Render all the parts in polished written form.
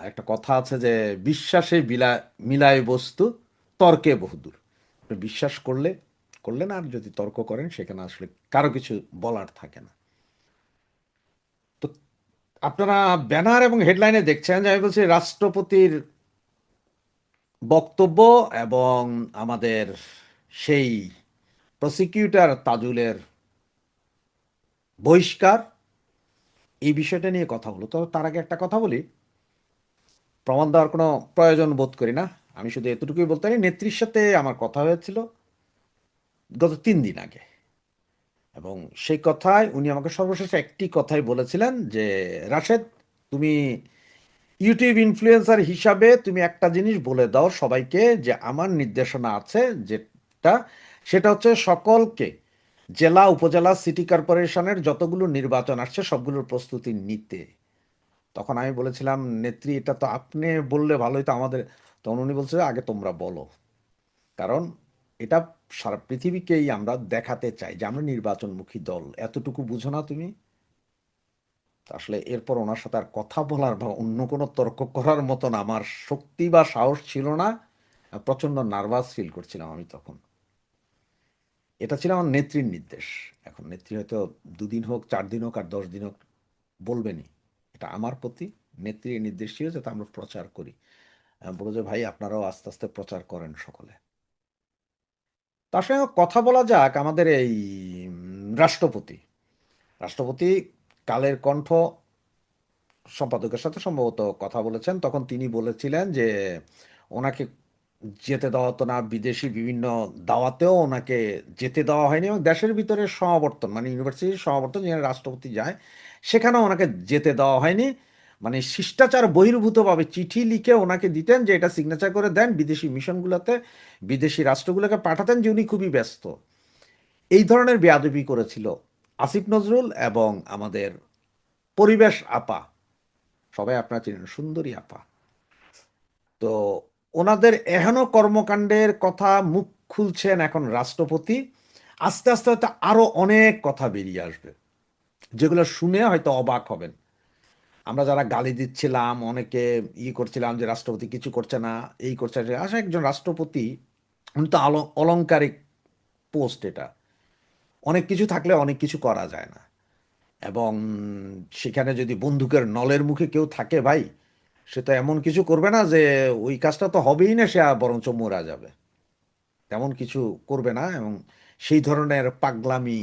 একটা কথা আছে যে বিশ্বাসে মিলায় বস্তু, তর্কে বহুদূর। আপনি বিশ্বাস করলেন, আর যদি তর্ক করেন সেখানে আসলে কারো কিছু বলার থাকে না। তো আপনারা ব্যানার এবং হেডলাইনে দেখছেন যে আমি বলছি রাষ্ট্রপতির বক্তব্য এবং আমাদের সেই প্রসিকিউটর তাজুলের বহিষ্কার, এই বিষয়টা নিয়ে কথা বলো। তো তার আগে একটা কথা বলি, প্রমাণ দেওয়ার কোনো প্রয়োজন বোধ করি না। আমি শুধু এতটুকুই বলতে পারি, নেত্রীর সাথে আমার কথা হয়েছিল গত 3 দিন আগে, এবং সেই কথায় উনি আমাকে সর্বশেষ একটি কথাই বলেছিলেন যে রাশেদ, তুমি ইউটিউব ইনফ্লুয়েন্সার হিসাবে তুমি একটা জিনিস বলে দাও সবাইকে, যে আমার নির্দেশনা আছে যেটা, সেটা হচ্ছে সকলকে জেলা উপজেলা সিটি কর্পোরেশনের যতগুলো নির্বাচন আসছে সবগুলোর প্রস্তুতি নিতে। তখন আমি বলেছিলাম, নেত্রী এটা তো আপনি বললে ভালোই তো আমাদের। তখন উনি বলছে আগে তোমরা বলো, কারণ এটা সারা পৃথিবীকেই আমরা দেখাতে চাই যে আমরা নির্বাচনমুখী দল, এতটুকু বুঝো না তুমি? তো আসলে এরপর ওনার সাথে আর কথা বলার বা অন্য কোনো তর্ক করার মতন আমার শক্তি বা সাহস ছিল না। প্রচণ্ড নার্ভাস ফিল করছিলাম আমি তখন। এটা ছিল আমার নেত্রীর নির্দেশ। এখন নেত্রী হয়তো 2 দিন হোক, 4 দিন হোক, আর 10 দিন হোক, বলবেনই। এটা আমার প্রতি নেত্রীর নির্দেশ ছিল যাতে আমরা প্রচার করি। বলো যে ভাই আপনারাও আস্তে আস্তে প্রচার করেন সকলে। তার সঙ্গে কথা বলা যাক আমাদের এই রাষ্ট্রপতি। রাষ্ট্রপতি কালের কণ্ঠ সম্পাদকের সাথে সম্ভবত কথা বলেছেন, তখন তিনি বলেছিলেন যে ওনাকে যেতে দেওয়া হতো না, বিদেশি বিভিন্ন দাওয়াতেও ওনাকে যেতে দেওয়া হয়নি, এবং দেশের ভিতরে সমাবর্তন মানে ইউনিভার্সিটির সমাবর্তন যেখানে রাষ্ট্রপতি যায় সেখানেও ওনাকে যেতে দেওয়া হয়নি। মানে শিষ্টাচার বহির্ভূতভাবে চিঠি লিখে ওনাকে দিতেন যে এটা সিগনেচার করে দেন, বিদেশি মিশনগুলোতে বিদেশি রাষ্ট্রগুলোকে পাঠাতেন যে উনি খুবই ব্যস্ত। এই ধরনের বেয়াদবি করেছিল আসিফ নজরুল এবং আমাদের পরিবেশ আপা, সবাই আপনারা চিনেন সুন্দরী আপা। তো ওনাদের এহেন কর্মকাণ্ডের কথা মুখ খুলছেন এখন রাষ্ট্রপতি। আস্তে আস্তে হয়তো আরো অনেক কথা বেরিয়ে আসবে যেগুলো শুনে হয়তো অবাক হবেন। আমরা যারা গালি দিচ্ছিলাম, অনেকে করছিলাম যে রাষ্ট্রপতি কিছু করছে না, এই করছে না, আসলে একজন রাষ্ট্রপতি, উনি তো অলংকারিক পোস্ট এটা, অনেক কিছু থাকলে অনেক কিছু করা যায় না। এবং সেখানে যদি বন্দুকের নলের মুখে কেউ থাকে ভাই, সে তো এমন কিছু করবে না যে ওই কাজটা তো হবেই না, সে বরঞ্চ মরা যাবে, তেমন কিছু করবে না। এবং সেই ধরনের পাগলামি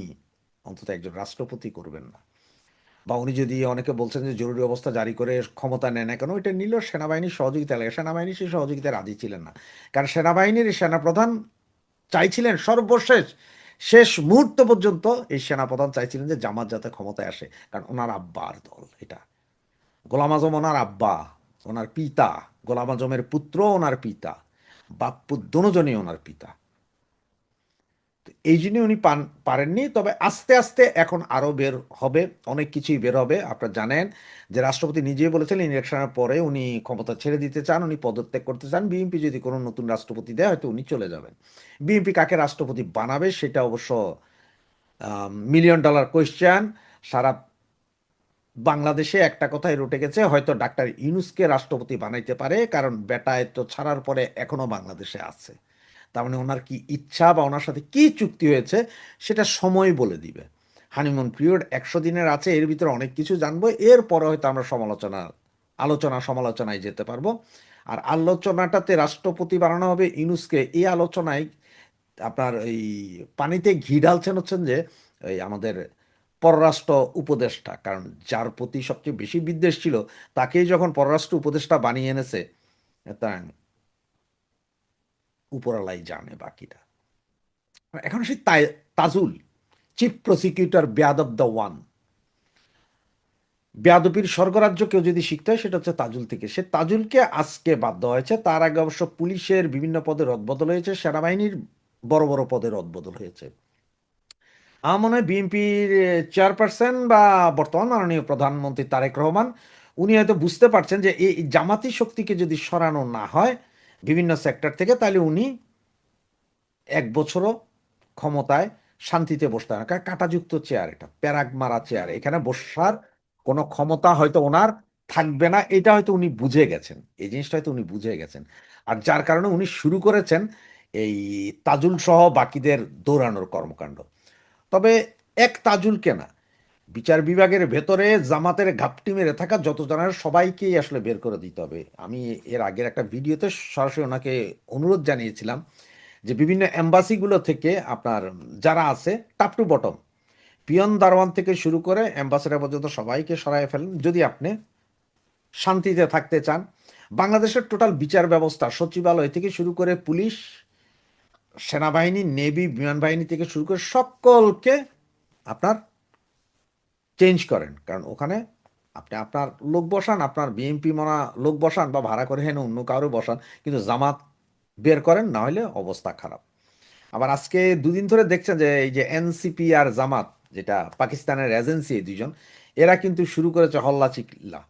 অন্তত একজন রাষ্ট্রপতি করবেন না। বা উনি যদি, অনেকে বলছেন যে জরুরি অবস্থা জারি করে ক্ষমতা নেয় না কেন, ওইটা নিল সেনাবাহিনীর সহযোগিতা লাগে, সেনাবাহিনী সেই সহযোগিতায় রাজি ছিলেন না। কারণ সেনাবাহিনীর সেনাপ্রধান চাইছিলেন সর্বশেষ শেষ মুহূর্ত পর্যন্ত, এই সেনাপ্রধান চাইছিলেন যে জামাত যাতে ক্ষমতায় আসে, কারণ ওনার আব্বার দল এটা। গোলাম আজম ওনার আব্বা, ওনার পিতা, গোলাম আজমের পুত্র ওনার পিতা, বাপ্পু দোনোজনই ওনার পিতা। তো এই জন্য উনি পারেননি। তবে আস্তে আস্তে এখন আরো বের হবে, অনেক কিছুই বের হবে। আপনারা জানেন যে রাষ্ট্রপতি নিজেই বলেছেন ইলেকশনের পরে উনি ক্ষমতা ছেড়ে দিতে চান, উনি পদত্যাগ করতে চান। বিএনপি যদি কোনো নতুন রাষ্ট্রপতি দেয় হয়তো উনি চলে যাবেন। বিএনপি কাকে রাষ্ট্রপতি বানাবে সেটা অবশ্য মিলিয়ন ডলার কোয়েশ্চেন। সারা বাংলাদেশে একটা কথাই রটে গেছে, হয়তো ডাক্তার ইউনূসকে রাষ্ট্রপতি বানাইতে পারে, কারণ বেটায় তো ছাড়ার পরে এখনো বাংলাদেশে আছে। তার মানে ওনার কি ইচ্ছা বা ওনার সাথে কি চুক্তি হয়েছে সেটা সময় বলে দিবে। হানিমুন পিরিয়ড 100 দিনের আছে, এর ভিতরে অনেক কিছু জানবো, এরপরে হয়তো আমরা আলোচনা সমালোচনায় যেতে পারবো। আর আলোচনাটাতে রাষ্ট্রপতি বানানো হবে ইউনূসকে, এই আলোচনায় আপনার এই পানিতে ঘি ঢালছেন হচ্ছেন যে এই আমাদের পররাষ্ট্র উপদেষ্টা, কারণ যার প্রতি সবচেয়ে বেশি বিদ্বেষ ছিল তাকেই যখন পররাষ্ট্র উপদেষ্টা বানিয়ে এনেছে, তা উপরালাই জানে বাকিটা। এখন সেই তাজুল, চিফ প্রসিকিউটর বেয়াদব দ্য ওয়ান, বেয়াদবির স্বর্গরাজ্য কেউ যদি শিখতে হয় সেটা হচ্ছে তাজুল থেকে। সে তাজুলকে আজকে বাদ দেওয়া হয়েছে, তার আগে অবশ্য পুলিশের বিভিন্ন পদে রদবদল হয়েছে, সেনাবাহিনীর বড় বড় পদে রদবদল হয়েছে। আমার মনে হয় বিএনপির চেয়ারপারসন বা বর্তমান মাননীয় প্রধানমন্ত্রী তারেক রহমান, উনি হয়তো বুঝতে পারছেন যে এই জামাতি শক্তিকে যদি সরানো না হয় বিভিন্ন সেক্টর থেকে, তাহলে উনি 1 বছরও ক্ষমতায় শান্তিতে বসতে হয় না। কারণ কাঁটাযুক্ত চেয়ার, এটা প্যারাগ মারা চেয়ার, এখানে বসার কোনো ক্ষমতা হয়তো ওনার থাকবে না, এটা হয়তো উনি বুঝে গেছেন, এই জিনিসটা হয়তো উনি বুঝে গেছেন। আর যার কারণে উনি শুরু করেছেন এই তাজুল সহ বাকিদের দৌড়ানোর কর্মকাণ্ড। তবে এক তাজুলকে না, বিচার বিভাগের ভেতরে জামাতের ঘাপটি মেরে থাকা যত জনের সবাইকেই আসলে বের করে দিতে হবে। আমি এর আগের একটা ভিডিওতে সরাসরি ওনাকে অনুরোধ জানিয়েছিলাম যে বিভিন্ন এম্বাসিগুলো থেকে আপনার যারা আছে টপ টু বটম, পিয়ন দারোয়ান থেকে শুরু করে অ্যাম্বাসেডার পর্যন্ত সবাইকে সরায় ফেলেন যদি আপনি শান্তিতে থাকতে চান। বাংলাদেশের টোটাল বিচার ব্যবস্থা সচিবালয় থেকে শুরু করে পুলিশ, সেনাবাহিনী, নেভি, বিমান বাহিনী থেকে শুরু করে সকলকে আপনার চেঞ্জ করেন, কারণ ওখানে আপনি আপনার লোক বসান, আপনার বিএমপি মনা লোক বসান বা ভাড়া করে হেন অন্য কারো বসান, কিন্তু জামাত বের করেন, না হলে অবস্থা খারাপ। আবার আজকে দুদিন ধরে দেখছেন যে এই যে এনসিপি আর জামাত, যেটা পাকিস্তানের এজেন্সি, এই দুজন এরা কিন্তু শুরু করেছে হল্লা চিল্লা,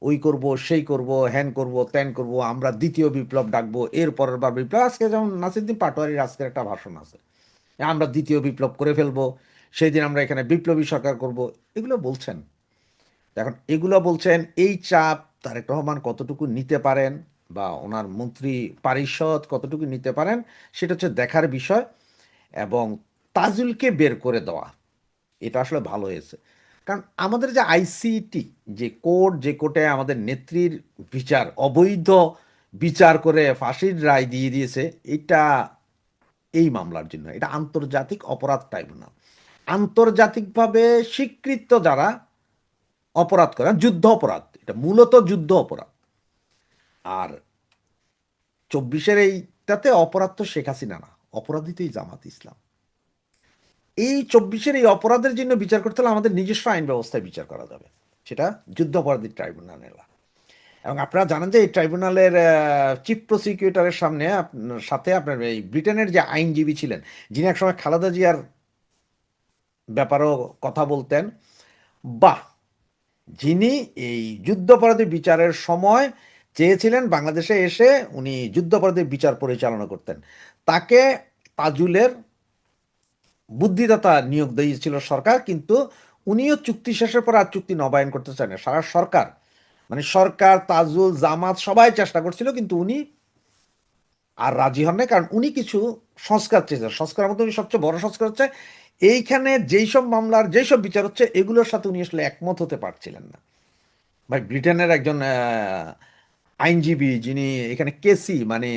ওই করব সেই করব, হ্যান করব ত্যান করব, আমরা দ্বিতীয় বিপ্লব ডাকবো, এর পরের বার বিপ্লব। আজকে যেমন নাসিরুদ্দিন পাটোয়ারির আজকের একটা ভাষণ আছে, আমরা দ্বিতীয় বিপ্লব করে ফেলবো, সেই দিন আমরা এখানে বিপ্লবী সরকার করব, এগুলো বলছেন। এখন এগুলো বলছেন, এই চাপ তারেক রহমান কতটুকু নিতে পারেন বা ওনার মন্ত্রী পরিষদ কতটুকু নিতে পারেন সেটা হচ্ছে দেখার বিষয়। এবং তাজুলকে বের করে দেওয়া এটা আসলে ভালো হয়েছে, কারণ আমাদের যে আইসিটি, যে কোর্ট, যে কোর্টে আমাদের নেত্রীর বিচার অবৈধ বিচার করে ফাঁসির রায় দিয়ে দিয়েছে, এটা এই মামলার জন্য এটা আন্তর্জাতিক অপরাধ ট্রাইব্যুনাল, আন্তর্জাতিকভাবে স্বীকৃত যারা অপরাধ করে, যুদ্ধ অপরাধ, এটা মূলত যুদ্ধ অপরাধ। আর 24-এর এইটাতে অপরাধ তো শেখ হাসিনা না, অপরাধী তো এই জামাত ইসলাম। এই 24-এর এই অপরাধের জন্য বিচার করতে হলে আমাদের নিজস্ব আইন ব্যবস্থায় বিচার করা যাবে, সেটা যুদ্ধ অপরাধী ট্রাইব্যুনাল। এবং আপনারা জানেন যে এই ট্রাইব্যুনালের চিফ প্রসিকিউটরের সাথে আপনার এই ব্রিটেনের যে আইনজীবী ছিলেন, যিনি একসময় খালেদা জিয়ার ব্যাপারেও কথা বলতেন, বা যিনি এই যুদ্ধাপরাধী বিচারের সময় চেয়েছিলেন বাংলাদেশে এসে উনি যুদ্ধাপরাধী বিচার পরিচালনা করতেন, তাকে তাজুলের বুদ্ধিদাতা নিয়োগ দিয়েছিল সরকার, কিন্তু উনিও চুক্তি শেষের পর আর চুক্তি নবায়ন করতে চান না। সারা সরকার, মানে সরকার, তাজুল, জামাত সবাই চেষ্টা করছিল, কিন্তু উনি আর রাজি হন না, কারণ উনি কিছু সংস্কার চেয়েছেন। সংস্কারের মধ্যে উনি সবচেয়ে বড় সংস্কার হচ্ছে এইখানে যেই সব মামলার যেই সব বিচার হচ্ছে এগুলোর সাথে উনি আসলে একমত হতে পারছিলেন না। ভাই, ব্রিটেনের একজন আইনজীবী যিনি এখানে কেসি, মানে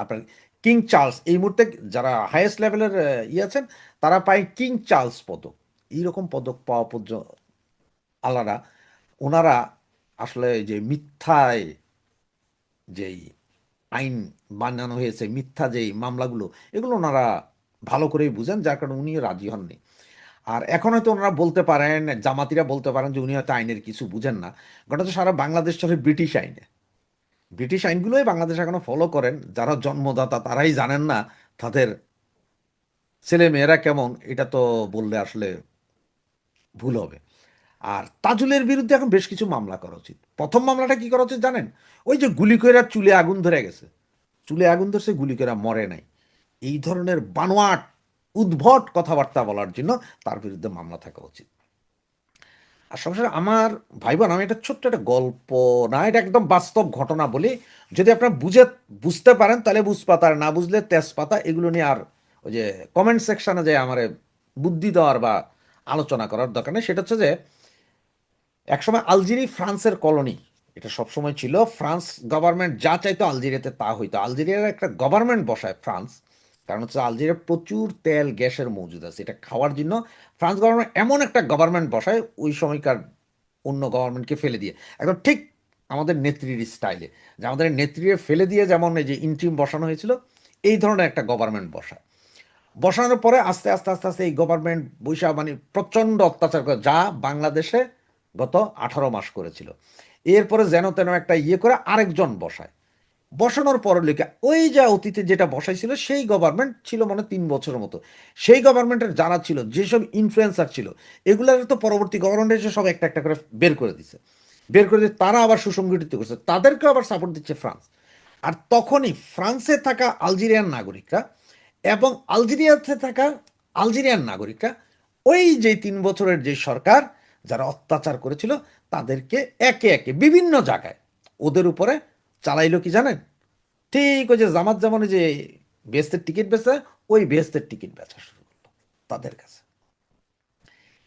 আপনার কিং চার্লস, এই মুহূর্তে যারা হাইয়েস্ট লেভেলের ইয়ে আছেন তারা পায় কিং চার্লস পদক, এইরকম পদক পাওয়া পর্যন্ত আলাদা। ওনারা আসলে এই যে মিথ্যায় যেই আইন বানানো হয়েছে, মিথ্যা যেই মামলাগুলো, এগুলো ওনারা ভালো করেই বুঝেন, যার কারণে উনি রাজি হননি। আর এখন হয়তো ওনারা বলতে পারেন, জামাতিরা বলতে পারেন যে উনি হয়তো আইনের কিছু বুঝেন না। ঘটনা তো সারা বাংলাদেশ চলে ব্রিটিশ আইনে, ব্রিটিশ আইনগুলোই বাংলাদেশ এখনো ফলো করেন। যারা জন্মদাতা তারাই জানেন না তাদের ছেলে মেয়েরা কেমন, এটা তো বললে আসলে ভুল হবে। আর তাজুলের বিরুদ্ধে এখন বেশ কিছু মামলা করা উচিত। প্রথম মামলাটা কি করা উচিত জানেন? ওই যে গুলি কইরা চুলে আগুন ধরে গেছে, চুলে আগুন ধরছে, গুলি কইরা মরে নাই, এই ধরনের বানোয়াট উদ্ভট কথাবার্তা বলার জন্য তার বিরুদ্ধে মামলা থাকা উচিত। আর সবশেষে আমার ভাই বোন, আমি এটা ছোট্ট একটা গল্প না, এটা একদম বাস্তব ঘটনা বলি। যদি আপনারা বুঝতে পারেন তাহলে বুঝপাতা, আর না বুঝলে তেজপাতা, এগুলো নিয়ে আর ওই যে কমেন্ট সেকশনে যে আমার বুদ্ধি দেওয়ার বা আলোচনা করার দরকার নেই। সেটা হচ্ছে যে একসময় আলজেরি ফ্রান্সের কলোনি, এটা সবসময় ছিল। ফ্রান্স গভর্নমেন্ট যা চাইতো আলজেরিয়াতে তা হইতো। আলজেরিয়ার একটা গভর্নমেন্ট বসায় ফ্রান্স, কারণ হচ্ছে আলজেরিয়ার প্রচুর তেল গ্যাসের মজুদ আছে, এটা খাওয়ার জন্য ফ্রান্স গভর্নমেন্ট এমন একটা গভর্নমেন্ট বসায় ওই সময়কার অন্য গভর্নমেন্টকে ফেলে দিয়ে, একদম ঠিক আমাদের নেত্রীর স্টাইলে, যে আমাদের নেত্রীর ফেলে দিয়ে যেমন এই যে ইন্ট্রিম বসানো হয়েছিল, এই ধরনের একটা গভর্নমেন্ট বসায়। বসানোর পরে আস্তে আস্তে আস্তে আস্তে এই গভর্নমেন্ট বৈশা মানে প্রচণ্ড অত্যাচার করে, যা বাংলাদেশে গত 18 মাস করেছিল। এরপরে যেন তেন একটা ইয়ে করে আরেকজন বসায়। বসানোর পরে লেখা ওই যে অতীতে যেটা বসাইছিল সেই গভর্নমেন্ট ছিল মানে 3 বছরের মতো। সেই গভর্নমেন্টের যারা ছিল, যেসব ইনফ্লুয়েন্সার ছিল, এগুলোর তো পরবর্তী গভর্নমেন্ট এসে সব একটা একটা করে বের করে দিছে। বের করে দিয়ে তারা আবার সুসংগঠিত করছে, তাদেরকেও আবার সাপোর্ট দিচ্ছে ফ্রান্স। আর তখনই ফ্রান্সে থাকা আলজেরিয়ান নাগরিকরা এবং আলজেরিয়াতে থাকা আলজেরিয়ান নাগরিকরা ওই যে 3 বছরের যে সরকার, যারা অত্যাচার করেছিল তাদেরকে একে একে বিভিন্ন জায়গায় ওদের উপরে চালাইলো কি জানেন? ঠিক ওই যে জামাত জামানে যে বেহেস্তের টিকিট বেচে, ওই বেহেস্তের টিকিট বেচা শুরু করলো তাদের কাছে।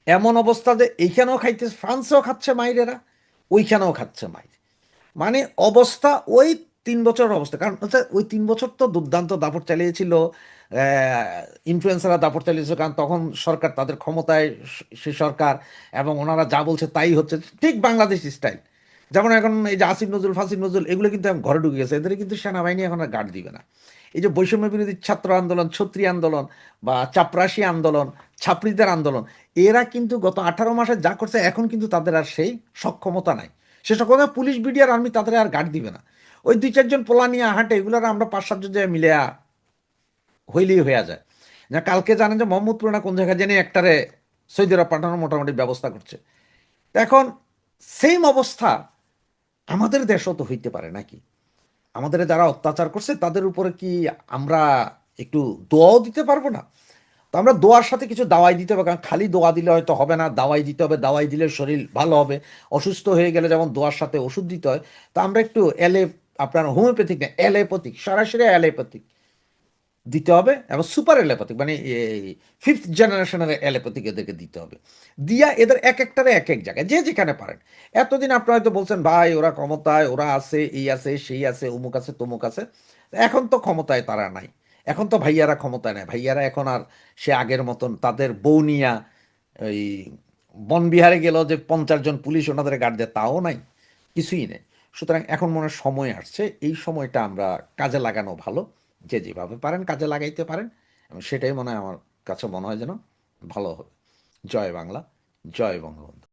এমন অবস্থা যে এইখানেও খাইতে, ফ্রান্সেও খাচ্ছে মাইরেরা, ওইখানেও খাচ্ছে মাইর। মানে অবস্থা ওই 3 বছরের অবস্থা। কারণ হচ্ছে ওই 3 বছর তো দুর্দান্ত দাপট চালিয়েছিল, ইনফ্লুয়েন্সাররা দাপট চালিয়েছিল, কারণ তখন সরকার তাদের ক্ষমতায়, সে সরকার, এবং ওনারা যা বলছে তাই হচ্ছে, ঠিক বাংলাদেশ স্টাইল। যেমন এখন এই যে আসিফ নজরুল ফাসিফ নজরুল এগুলো কিন্তু এখন ঘরে ঢুকে গেছে, এদের কিন্তু সেনাবাহিনী এখন আর গার্ড দিবে না। এই যে বৈষম্য বিরোধী ছাত্র আন্দোলন, ছত্রী আন্দোলন, বা চাপরাশি আন্দোলন, ছাত্রীদের আন্দোলন, এরা কিন্তু গত 18 মাসে যা করছে এখন কিন্তু তাদের আর সেই সক্ষমতা নাই। সে সকল পুলিশ বিডিআর আর্মি তাদের আর গার্ড দিবে না। ওই 2-4 জন পোলা নিয়ে হাঁটে, এগুলোর আমরা 5-7 জন যায় মিলে হইলেই হইয়া যায়। না কালকে জানেন যে মোহাম্মদপুর না কোন জায়গায় জেনে একটারে সৌদি আরব পাঠানোর মোটামুটি ব্যবস্থা করছে। এখন সেম অবস্থা আমাদের দেশও তো হইতে পারে নাকি? আমাদের যারা অত্যাচার করছে তাদের উপরে কি আমরা একটু দোয়াও দিতে পারবো না? তো আমরা দোয়ার সাথে কিছু দাওয়াই দিতে হবে, কারণ খালি দোয়া দিলে হয়তো হবে না, দাওয়াই দিতে হবে, দাওয়াই দিলে শরীর ভালো হবে। অসুস্থ হয়ে গেলে যেমন দোয়ার সাথে ওষুধ দিতে হয়, তো আমরা একটু আপনার হোমিওপ্যাথিক না, অ্যালোপ্যাথিক, সরাসরি অ্যালোপ্যাথিক দিতে হবে, এবং সুপার অ্যালোপ্যাথিক মানে এই 5th জেনারেশনের অ্যালোপ্যাথিক এদেরকে দিতে হবে। দিয়া এদের এক একটারে এক এক জায়গায় যে যেখানে পারেন। এতদিন আপনারা হয়তো বলছেন ভাই ওরা ক্ষমতায়, ওরা আছে, এই আছে সেই আছে, অমুক আছে তমুক আছে। এখন তো ক্ষমতায় তারা নাই, এখন তো ভাইয়ারা ক্ষমতায় নাই, ভাইয়ারা এখন আর সে আগের মতন তাদের বউ নিয়া ওই বনবিহারে গেল যে 50 জন পুলিশ ওনাদের গার্ড দেয়, তাও নাই, কিছুই নেই। সুতরাং এখন মনে হয় সময় আসছে, এই সময়টা আমরা কাজে লাগানো ভালো। যে যেভাবে পারেন কাজে লাগাইতে পারেন, এবং সেটাই মনে হয়, আমার কাছে মনে হয় যেন ভালো হবে। জয় বাংলা, জয় বঙ্গবন্ধু।